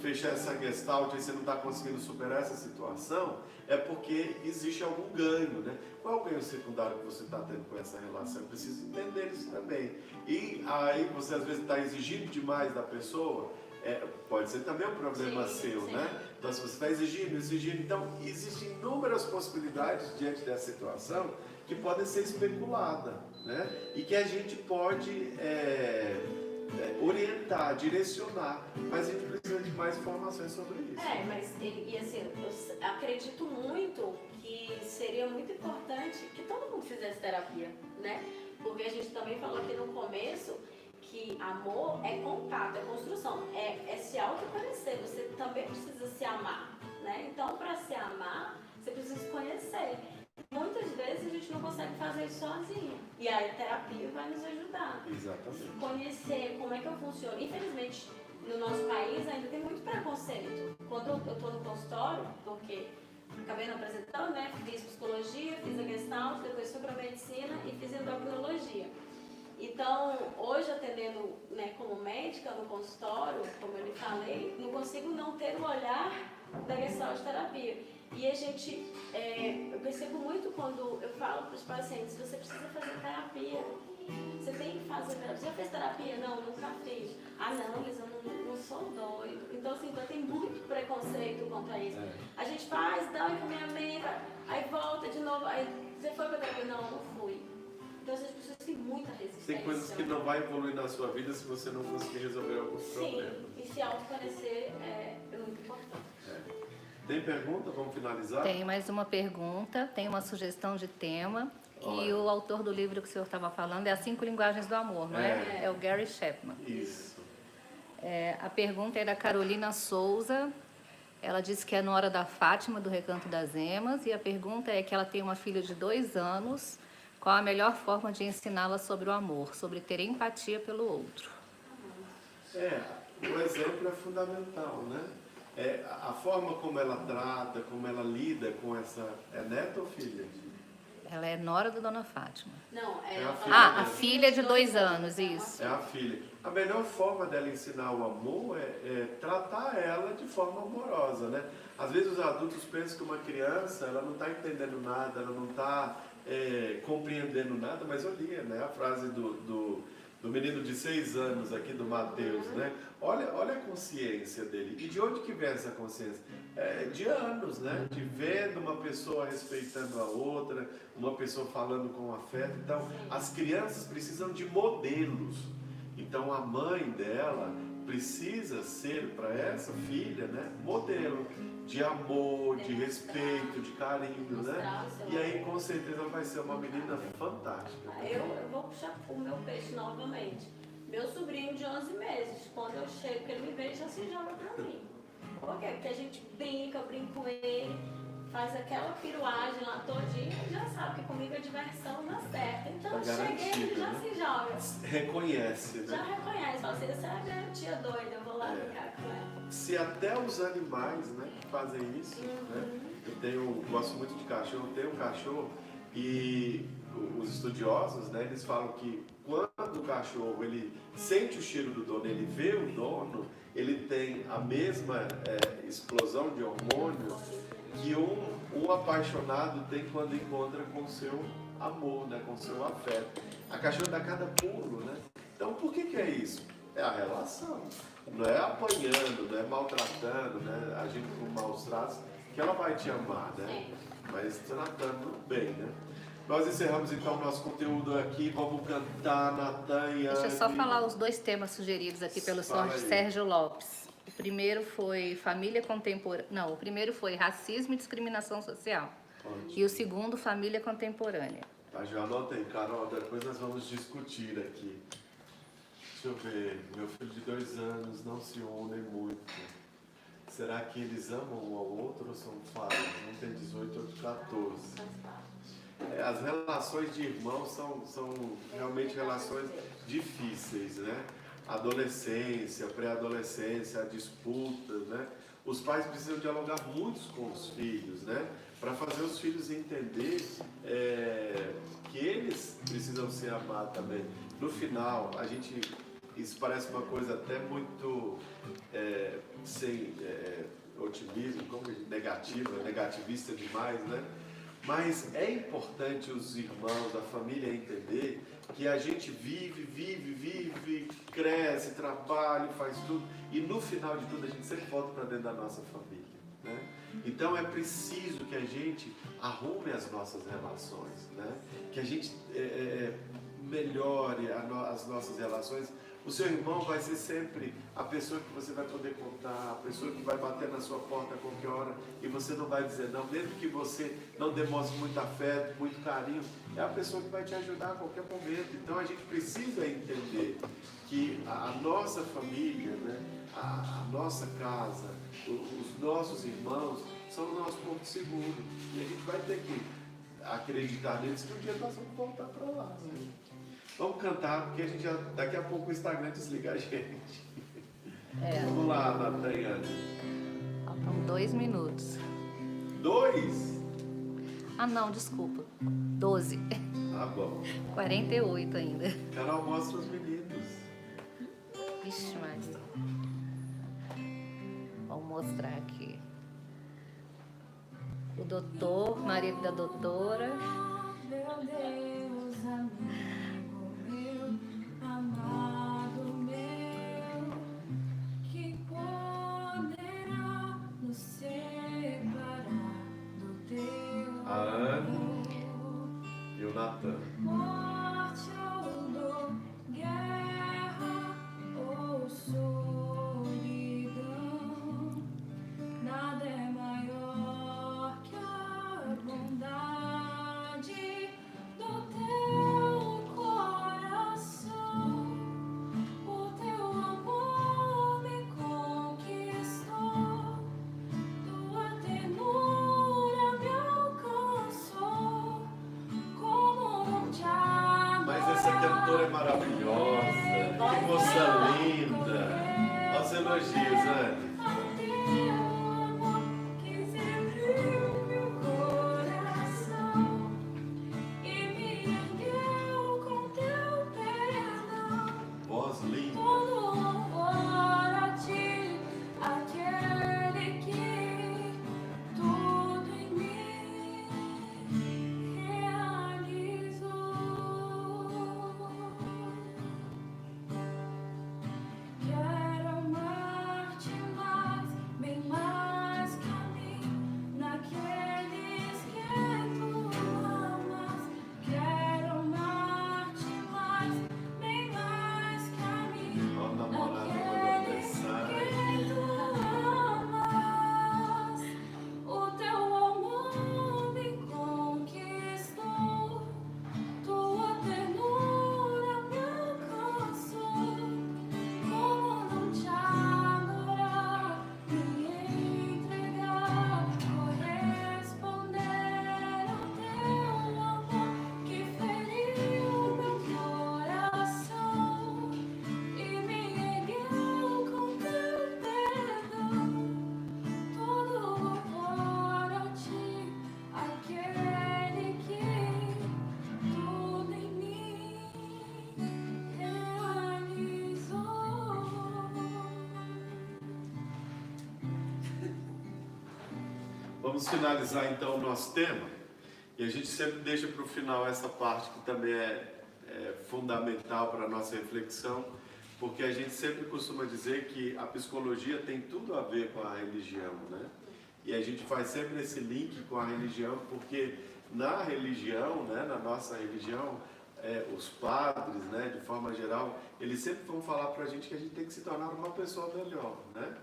Fechar essa gestalt, e você não está conseguindo superar essa situação, é porque existe algum ganho, né? Qual é o ganho secundário que você está tendo com essa relação? Eu preciso entender isso também. E aí você às vezes está exigindo demais da pessoa, pode ser também um problema seu, né? Então, se você está exigindo, então existem inúmeras possibilidades diante dessa situação que podem ser especuladas, né? E que a gente pode orientar, direcionar, mas a gente precisa de mais informações sobre isso. Mas e assim, eu acredito muito que seria muito importante que todo mundo fizesse terapia, né? Porque a gente também falou aqui no começo que amor é contato, é construção, é se autoconhecer, você também precisa se amar, né? Então, para se amar, você precisa se conhecer. Muitas vezes a gente não consegue fazer isso sozinho, e aí a terapia vai nos ajudar. Exatamente. Conhecer como é que eu funciono. Infelizmente, no nosso país ainda tem muito preconceito. Quando eu estou no consultório, porque acabei não apresentando, né? Fiz psicologia, fiz a Gestalt, depois fui para medicina e fiz endocrinologia. Então, hoje atendendo, né, como médica no consultório, como eu lhe falei, não consigo não ter o olhar da Gestalt terapia. E a gente, eu percebo muito quando eu falo para os pacientes, você precisa fazer terapia. Você tem que fazer terapia. Você já fez terapia? Não, nunca fiz. Ah não, mas eu não sou doido. Então assim, tem muito preconceito quanto a isso. A gente faz, dá um encaminhamento, aí volta de novo, aí você foi para terapia? Não, não fui. Então essas pessoas têm muita resistência. Tem coisas que não vai evoluir na sua vida se você não conseguir resolver alguns problemas. Sim, e se autoconhecer é muito importante. Tem pergunta? Vamos finalizar? Tem mais uma pergunta, tem uma sugestão de tema. Olha. E o autor do livro que o senhor estava falando é As 5 Linguagens do Amor, não é? É o Gary Chapman. Isso. A pergunta é da Carolina Souza. Ela disse que é nora da Fátima, do Recanto das Emas. E a pergunta é que ela tem uma filha de 2 anos. Qual a melhor forma de ensiná-la sobre o amor, sobre ter empatia pelo outro? O exemplo é fundamental, né? A forma como ela trata, como ela lida com essa... É neta ou filha? Ela é nora da Dona Fátima. Não, a filha de 2 anos, isso. É a filha. A melhor forma dela ensinar o amor é tratar ela de forma amorosa, né? Às vezes os adultos pensam que uma criança, ela não está entendendo nada, ela não está compreendendo nada, mas eu li, né, a frase do menino de 6 anos aqui, do Mateus, né? Olha a consciência dele. E de onde que vem essa consciência? De anos, né? De vendo uma pessoa respeitando a outra, uma pessoa falando com afeto. Então, as crianças precisam de modelos. Então, a mãe dela precisa ser para essa filha, né, modelo de amor, de respeito, de carinho, né? E aí, com certeza, vai ser uma menina fantástica. Eu vou puxar o meu peixe novamente. Meu sobrinho de 11 meses, quando eu chego, que ele me vê, já se joga pra mim. Por quê? Porque a gente brinca, eu brinco com ele, faz aquela piruagem lá todinha, já sabe que comigo é diversão na certa. Então eu cheguei, ele já se joga. Reconhece, né? Já reconhece, fala assim, essa é a tia doida, eu vou lá brincar com ela. Se até os animais, né, fazem isso, né? Gosto muito de cachorro, tenho um cachorro e os estudiosos, né, eles falam que quando o cachorro ele sente o cheiro do dono, ele vê o dono, ele tem a mesma explosão de hormônio que um apaixonado tem quando encontra com o seu amor, né, com o seu afeto. A cachorra dá cada pulo, né? Então por que é isso? É a relação. Não é apanhando, não é maltratando, né, agindo com maus tratos, que ela vai te amar, né? Mas tratando bem, né? Nós encerramos então o nosso conteúdo aqui. Vamos cantar, Natan e Deixa eu só falar os 2 temas sugeridos aqui pelo Fala aí. Sérgio Lopes. O primeiro foi família contemporânea. Não, o primeiro foi racismo e discriminação social. Ótimo. E o segundo, família contemporânea. Tá, já anotei, Carol, depois nós vamos discutir aqui. Deixa eu ver, meu filho de 2 anos não se unem muito. Será que eles amam um ao outro ou são falhos? Um tem 18, outro 14. As relações de irmãos são realmente relações difíceis, né? Adolescência, pré-adolescência, a disputa, né? Os pais precisam dialogar muito com os filhos, né? Para fazer os filhos entender que eles precisam ser amados também. No final, isso parece uma coisa até muito sem otimismo, como negativista demais, né? Mas é importante os irmãos, a família entender que a gente vive, cresce, trabalha, faz tudo, e no final de tudo a gente sempre volta para dentro da nossa família, né? Então é preciso que a gente arrume as nossas relações, né? Que a gente melhore as nossas relações. O seu irmão vai ser sempre a pessoa que você vai poder contar, a pessoa que vai bater na sua porta a qualquer hora e você não vai dizer não, mesmo que você não demonstre muito afeto, muito carinho, é a pessoa que vai te ajudar a qualquer momento. Então a gente precisa entender que a nossa família, né, a nossa casa, os nossos irmãos são o nosso ponto seguro. E a gente vai ter que acreditar neles que um dia nós vamos voltar para lá. Né? Vamos cantar, porque a gente daqui a pouco o Instagram desliga a gente. Vamos lá, Nataniane. Faltam 2 minutos. 2? Ah, não, desculpa. 12. Tá bom. 48 ainda. Carol, mostra os meninos. Vixe, mas... Vou mostrar aqui. O doutor, marido da doutora. Meu Deus, amigo meu, amado meu, que poderá nos separar do teu A Anne amor? e o Natan. Morte ou dor, guerra ou solidão, nada é maior que a bondade do teu coração. O teu amor me conquistou, tua ternura me alcançou. Como não te amar? Mas essa cantora é maravilhosa. Que moça linda. Olha os elogios, Anne. Teu amor que serviu meu coração e me ergueu com teu perdão. Voz linda. Todo louvor a ti, aquele que tudo em mim realizou. Quero amar-te mais, bem mais que a mim, naqueles que tu amas. Quero amar-te mais, bem mais que a mim, Olha o namorado do naqueles aniversário. que tu amas. O teu amor me conquistou, tua ternura me alcançou. Como não te adorar, me entregar, corresponder ao teu amor que feriu meu coração e me ergueu com teu perdão. Todo louvor a ti, aquele que tudo em mim realizou. Vamos finalizar então o nosso tema. E a gente sempre deixa para o final essa parte que também é fundamental para a nossa reflexão, porque a gente sempre costuma dizer que a psicologia tem tudo a ver com a religião, né? E a gente faz sempre esse link com a religião, porque na religião, né, na nossa religião, os padres, né, de forma geral, eles sempre vão falar para a gente que a gente tem que se tornar uma pessoa melhor, né?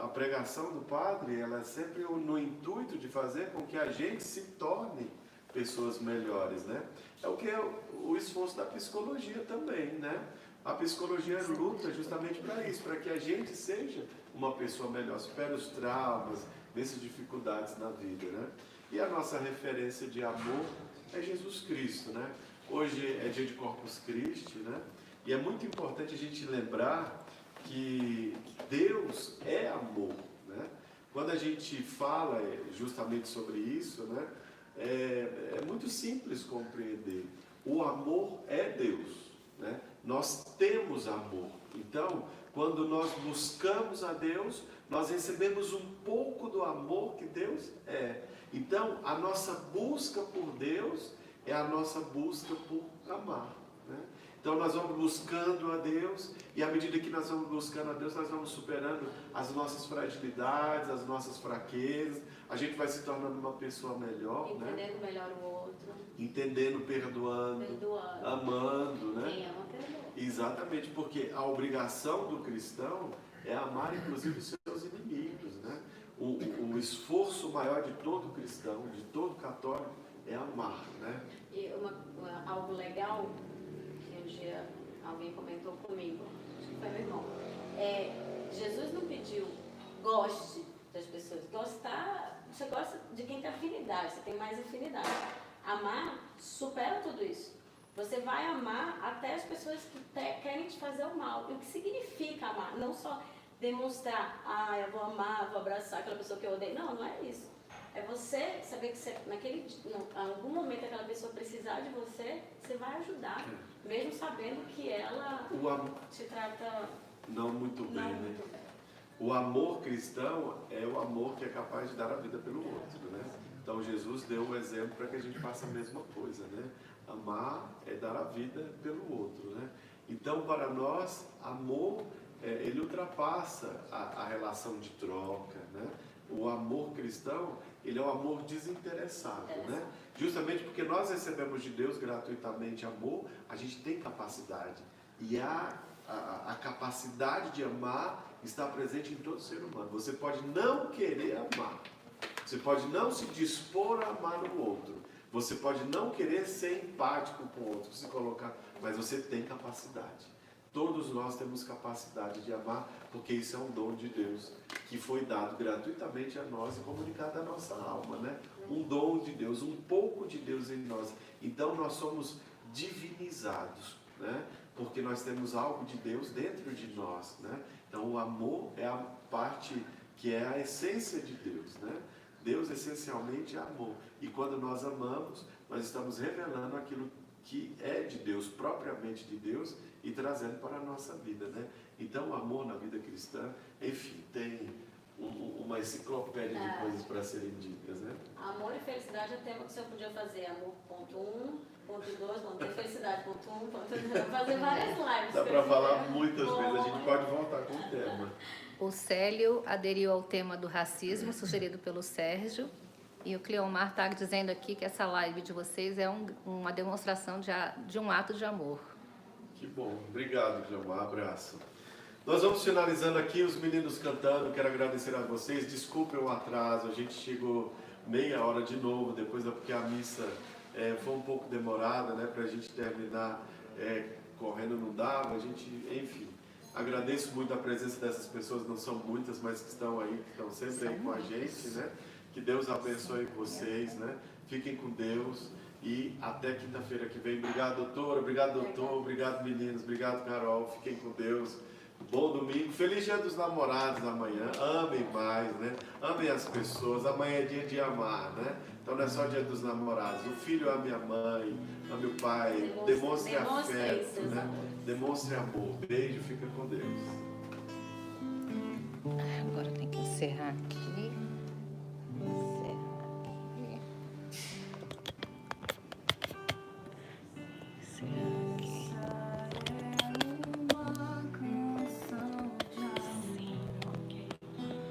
A pregação do padre, ela é sempre no intuito de fazer com que a gente se torne pessoas melhores, né? É o que é o esforço da psicologia também, né? A psicologia luta justamente para isso, para que a gente seja uma pessoa melhor, supere os traumas, essas dificuldades na vida, né? E a nossa referência de amor é Jesus Cristo, né? Hoje é dia de Corpus Christi, né? E é muito importante a gente lembrar que Deus é amor, né? Quando a gente fala justamente sobre isso, né? É muito simples compreender. O amor é Deus, né? Nós temos amor. Então, quando nós buscamos a Deus, nós recebemos um pouco do amor que Deus é. Então, a nossa busca por Deus é a nossa busca por amar, né? Então, nós vamos buscando a Deus, e à medida que nós vamos buscando a Deus, nós vamos superando as nossas fragilidades, as nossas fraquezas, a gente vai se tornando uma pessoa melhor, Entendendo né? melhor o outro. Entendendo, perdoando, amando, né? Quem ama, perdoa. Exatamente, porque a obrigação do cristão é amar inclusive os seus inimigos, né? O esforço maior de todo cristão, de todo católico, é amar, né? E algo legal que um dia alguém comentou comigo, acho que foi meu irmão. Jesus não pediu goste das pessoas. Gostar, você gosta de quem tem afinidade, você tem mais afinidade. Amar supera tudo isso. Você vai amar até as pessoas que querem te fazer o mal. E o que significa amar? Não só demonstrar, eu vou amar, vou abraçar aquela pessoa que eu odeio. Não, não é isso. É você saber que em algum momento aquela pessoa precisar de você, você vai ajudar. Mesmo sabendo que ela te trata não muito bem, não né? muito bem. O amor cristão é o amor que é capaz de dar a vida pelo outro, né? Então Jesus deu um exemplo para que a gente faça a mesma coisa, né? Amar é dar a vida pelo outro, né? Então, para nós, amor, ele ultrapassa a relação de troca, né? O amor cristão, ele é um amor desinteressado, né? Justamente porque nós recebemos de Deus gratuitamente amor, a gente tem capacidade. E a capacidade de amar está presente em todo ser humano. Você pode não querer amar, você pode não se dispor a amar o outro, você pode não querer ser empático com o outro, se colocar, mas você tem capacidade. Todos nós temos capacidade de amar, porque isso é um dom de Deus, que foi dado gratuitamente a nós e comunicado à nossa alma, né? Um dom de Deus, um pouco de Deus em nós. Então nós somos divinizados, né? Porque nós temos algo de Deus dentro de nós, né? Então o amor é a parte que é a essência de Deus, né? Deus essencialmente é amor. E quando nós amamos, nós estamos revelando aquilo que é de Deus, propriamente de Deus, e trazendo para a nossa vida, né? Então, o amor na vida cristã, enfim, tem uma enciclopédia de coisas para serem ditas, né? Amor e felicidade é tema que o senhor podia fazer. Amor, ponto 1, ponto 2, ponto 3, felicidade, ponto 1, ponto 2. Fazer várias lives. Dá para falar muitas vezes, a gente pode voltar com o tema. O Célio aderiu ao tema do racismo, sugerido pelo Sérgio. E o Cleomar está dizendo aqui que essa live de vocês é uma demonstração de um ato de amor. Que bom. Obrigado, Cleomar. Abraço. Nós vamos finalizando aqui, os meninos cantando. Quero agradecer a vocês. Desculpem o atraso. A gente chegou meia hora de novo, depois porque a missa foi um pouco demorada, né? Para a gente terminar correndo não dava. A gente, enfim. Agradeço muito a presença dessas pessoas. Não são muitas, mas que estão aí, que estão sempre aí com a gente, né? Que Deus abençoe vocês, né? Fiquem com Deus e até quinta-feira que vem. Obrigado, doutora. Obrigado, doutor. Obrigado, meninos. Obrigado, Carol. Fiquem com Deus. Bom domingo. Feliz Dia dos Namorados amanhã. Amem mais, né? Amem as pessoas. Amanhã é dia de amar, né? Então não é só Dia dos Namorados. O filho ame a mãe, ame o pai. Demonstre afeto, né? Demonstre amor. Beijo. Fica com Deus. Agora tem que encerrar aqui. Encerrar aqui. Encerrar.